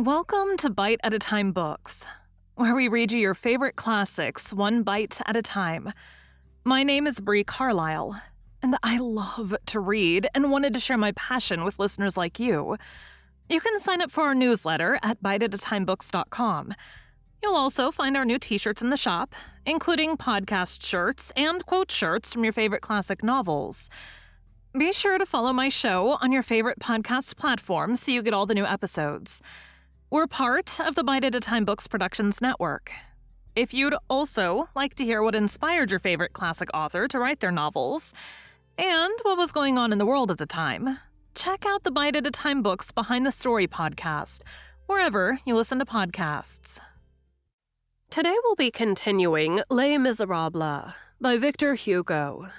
Welcome to Bite at a Time Books, where we read you your favorite classics one bite at a time. My name is Bree Carlile, and I love to read and wanted to share my passion with listeners like you. You can sign up for our newsletter at biteatatimebooks.com. You'll also find our new t-shirts in the shop, including podcast shirts and quote shirts from your favorite classic novels. Be sure to follow my show on your favorite podcast platform so you get all the new episodes. We're part of the Bite at a Time Books Productions Network. If you'd also like to hear what inspired your favorite classic author to write their novels, and what was going on in the world at the time, check out the Bite at a Time Books Behind the Story podcast, wherever you listen to podcasts. Today we'll be continuing Les Miserables by Victor Hugo.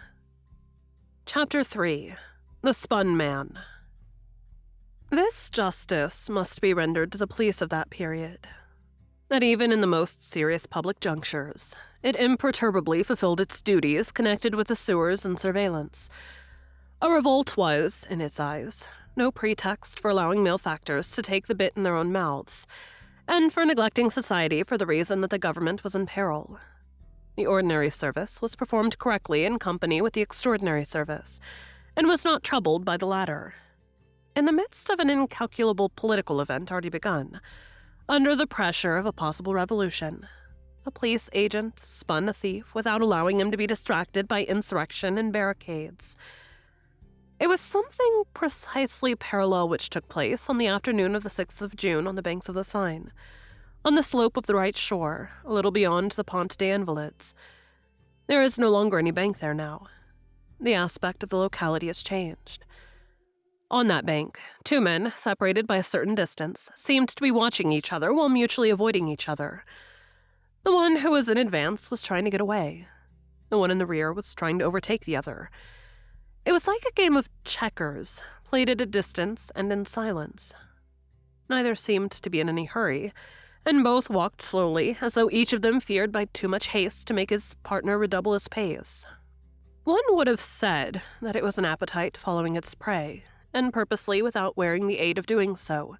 Chapter 3. The Spun Man. This justice must be rendered to the police of that period, that even in the most serious public junctures, it imperturbably fulfilled its duties connected with the sewers and surveillance. A revolt was, in its eyes, no pretext for allowing malefactors to take the bit in their own mouths, and for neglecting society for the reason that the government was in peril. The ordinary service was performed correctly in company with the extraordinary service, and was not troubled by the latter. In the midst of an incalculable political event already begun, under the pressure of a possible revolution, a police agent spun a thief without allowing him to be distracted by insurrection and barricades. It was something precisely parallel which took place on the afternoon of the 6th of June on the banks of the Seine, on the slope of the right shore, a little beyond the Pont des Invalides. There is no longer any bank there now. The aspect of the locality has changed. On that bank, two men, separated by a certain distance, seemed to be watching each other while mutually avoiding each other. The one who was in advance was trying to get away. The one in the rear was trying to overtake the other. It was like a game of checkers, played at a distance and in silence. Neither seemed to be in any hurry, and both walked slowly, as though each of them feared by too much haste to make his partner redouble his pace. One would have said that it was an appetite following its prey, and purposely without wearing the aid of doing so.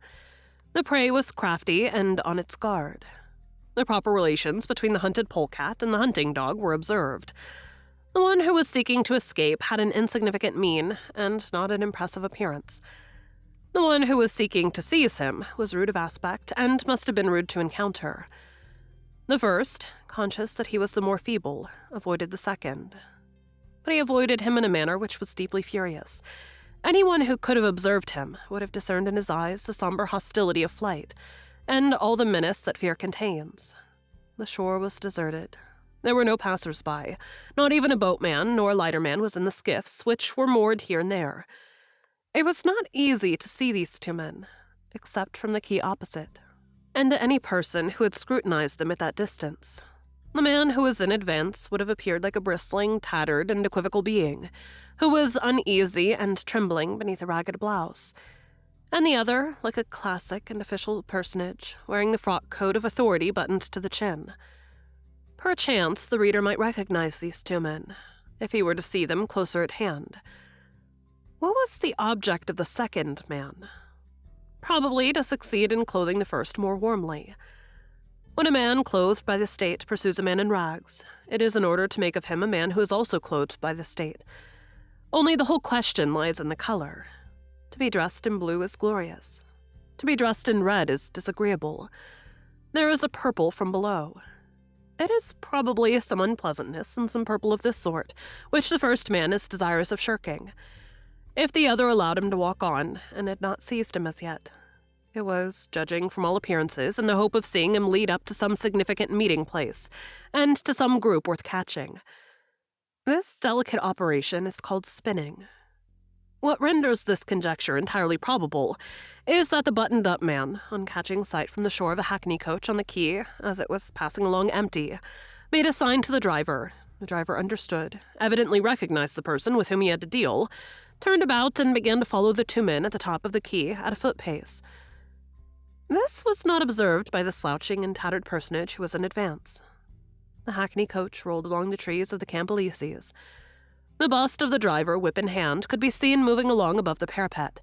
The prey was crafty and on its guard. The proper relations between the hunted polecat and the hunting dog were observed. The one who was seeking to escape had an insignificant mien and not an impressive appearance. The one who was seeking to seize him was rude of aspect and must have been rude to encounter. The first, conscious that he was the more feeble, avoided the second. But he avoided him in a manner which was deeply furious. Anyone who could have observed him would have discerned in his eyes the somber hostility of flight, and all the menace that fear contains. The shore was deserted. There were no passers-by. Not even a boatman nor lighterman was in the skiffs, which were moored here and there. It was not easy to see these two men, except from the quay opposite, and to any person who had scrutinized them at that distance. The man who was in advance would have appeared like a bristling, tattered, and equivocal being, who was uneasy and trembling beneath a ragged blouse, and the other like a classic and official personage, wearing the frock coat of authority buttoned to the chin. Perchance the reader might recognize these two men, if he were to see them closer at hand. What was the object of the second man? Probably to succeed in clothing the first more warmly. When a man clothed by the state pursues a man in rags, it is in order to make of him a man who is also clothed by the state. Only the whole question lies in the color. To be dressed in blue is glorious. To be dressed in red is disagreeable. There is a purple from below. It is probably some unpleasantness in some purple of this sort, which the first man is desirous of shirking. If the other allowed him to walk on, and had not seized him as yet, it was, judging from all appearances, in the hope of seeing him lead up to some significant meeting place, and to some group worth catching. This delicate operation is called spinning. What renders this conjecture entirely probable is that the buttoned-up man, on catching sight from the shore of a hackney coach on the quay, as it was passing along empty, made a sign to the driver. The driver understood, evidently recognized the person with whom he had to deal, turned about and began to follow the two men at the top of the quay at a foot-pace. This was not observed by the slouching and tattered personage who was in advance. The hackney coach rolled along the trees of the Camp Elysees. The bust of the driver, whip in hand, could be seen moving along above the parapet.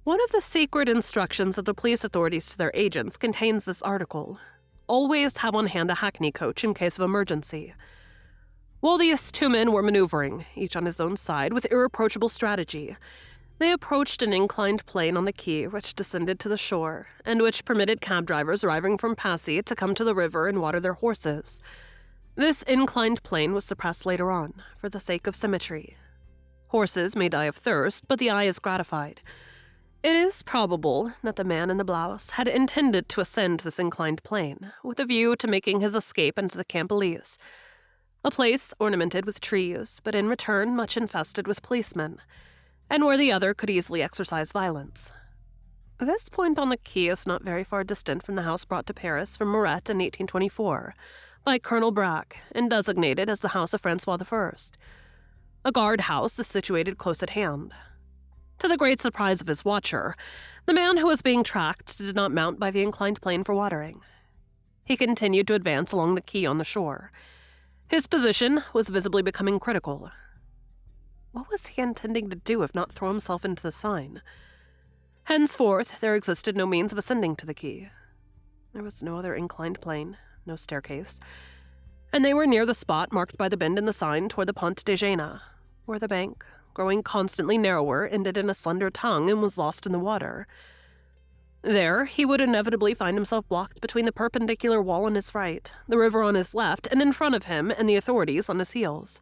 One of the secret instructions of the police authorities to their agents contains this article. Always have on hand a hackney coach in case of emergency. While these two men were maneuvering, each on his own side, with irreproachable strategy, they approached an inclined plane on the quay which descended to the shore, and which permitted cab drivers arriving from Passy to come to the river and water their horses. This inclined plane was suppressed later on, for the sake of symmetry. Horses may die of thirst, but the eye is gratified. It is probable that the man in the blouse had intended to ascend this inclined plane, with a view to making his escape into the Camp Elise, a place ornamented with trees, but in return much infested with policemen, and where the other could easily exercise violence. This point on the quay is not very far distant from the house brought to Paris from Muret in 1824 by Colonel Braque and designated as the House of Francois I. A guard-house is situated close at hand. To the great surprise of his watcher, the man who was being tracked did not mount by the inclined plane for watering. He continued to advance along the quay on the shore. His position was visibly becoming critical. What was he intending to do if not throw himself into the Seine? Henceforth, there existed no means of ascending to the quay. There was no other inclined plane, no staircase, and they were near the spot marked by the bend in the Seine toward the Pont de Jena, where the bank, growing constantly narrower, ended in a slender tongue and was lost in the water. There, he would inevitably find himself blocked between the perpendicular wall on his right, the river on his left, and in front of him, and the authorities on his heels.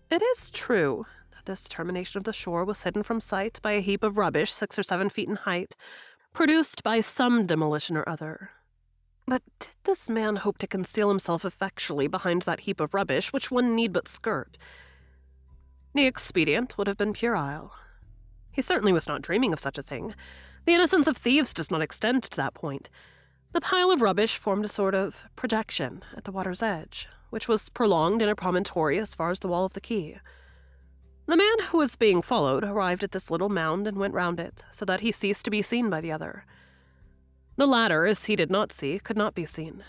It is true that this termination of the shore was hidden from sight by a heap of rubbish 6 or 7 feet in height, produced by some demolition or other. But did this man hope to conceal himself effectually behind that heap of rubbish which one need but skirt? The expedient would have been puerile. He certainly was not dreaming of such a thing. The innocence of thieves does not extend to that point. The pile of rubbish formed a sort of projection at the water's edge, which was prolonged in a promontory as far as the wall of the quay. The man who was being followed arrived at this little mound and went round it, so that he ceased to be seen by the other. The latter, as he did not see, could not be seen.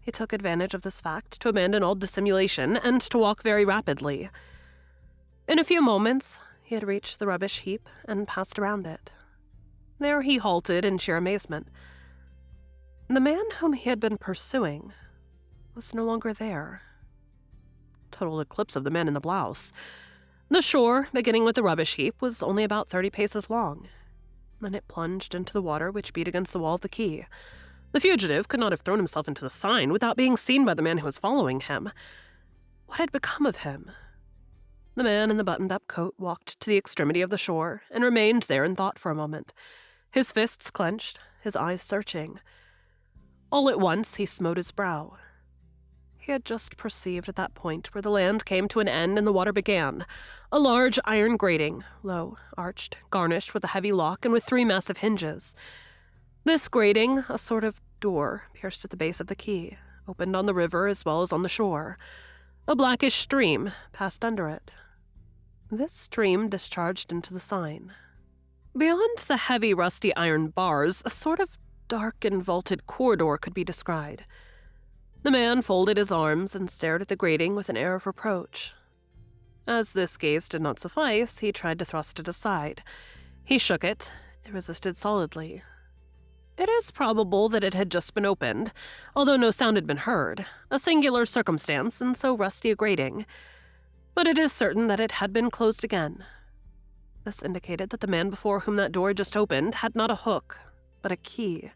He took advantage of this fact to abandon all dissimulation and to walk very rapidly. In a few moments, he had reached the rubbish heap and passed around it. There he halted in sheer amazement. The man whom he had been pursuing was no longer there. Total eclipse of the man in the blouse. The shore, beginning with the rubbish heap, was only about 30 paces long. Then it plunged into the water which beat against the wall of the quay. The fugitive could not have thrown himself into the Seine without being seen by the man who was following him. What had become of him? The man in the buttoned-up coat walked to the extremity of the shore and remained there in thought for a moment, his fists clenched, his eyes searching. All at once he smote his brow. He had just perceived at that point where the land came to an end and the water began, a large iron grating, low, arched, garnished with a heavy lock and with 3 massive hinges. This grating, a sort of door, pierced at the base of the quay, opened on the river as well as on the shore. A blackish stream passed under it. This stream discharged into the Seine. Beyond the heavy, rusty iron bars, a sort of dark and vaulted corridor could be descried. The man folded his arms and stared at the grating with an air of reproach. As this gaze did not suffice, he tried to thrust it aside. He shook it. It resisted solidly. It is probable that it had just been opened, although no sound had been heard, a singular circumstance in so rusty a grating. But it is certain that it had been closed again. This indicated that the man before whom that door had just opened had not a hook, but a key.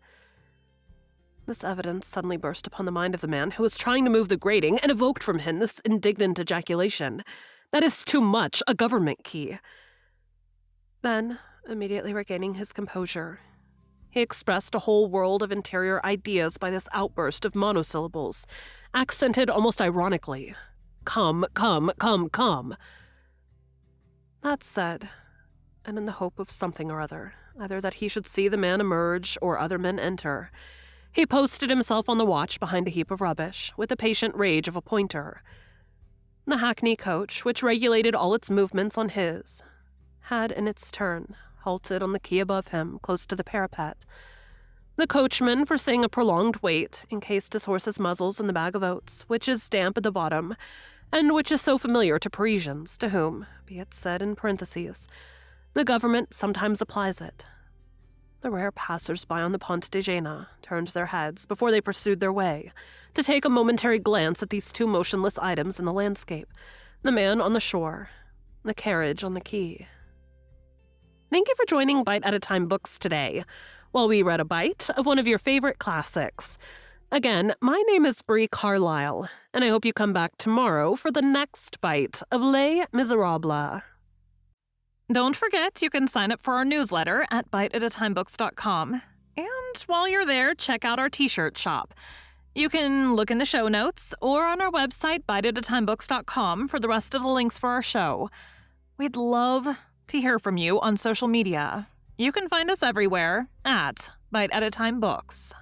This evidence suddenly burst upon the mind of the man who was trying to move the grating and evoked from him this indignant ejaculation. "That is too much, a government key." Then, immediately regaining his composure, he expressed a whole world of interior ideas by this outburst of monosyllables, accented almost ironically. "Come, come, come, come." That said, and in the hope of something or other, either that he should see the man emerge or other men enter, he posted himself on the watch behind a heap of rubbish, with the patient rage of a pointer. The hackney coach, which regulated all its movements on his, had in its turn halted on the quay above him, close to the parapet. The coachman, foreseeing a prolonged wait, encased his horse's muzzles in the bag of oats, which is damp at the bottom, and which is so familiar to Parisians, to whom, be it said in parentheses, The government sometimes applies it. The rare passers-by on the Pont de Jena turned their heads before they pursued their way, to take a momentary glance at these two motionless items in the landscape, the man on the shore, the carriage on the quay. Thank you for joining Bite at a Time Books today, while we read a bite of one of your favorite classics. Again, my name is Bree Carlile, and I hope you come back tomorrow for the next bite of Les Miserables. Don't forget, you can sign up for our newsletter at biteatatimebooks.com. And while you're there, check out our t-shirt shop. You can look in the show notes or on our website, biteatatimebooks.com, for the rest of the links for our show. We'd love to hear from you on social media. You can find us everywhere at Bite at a Time Books.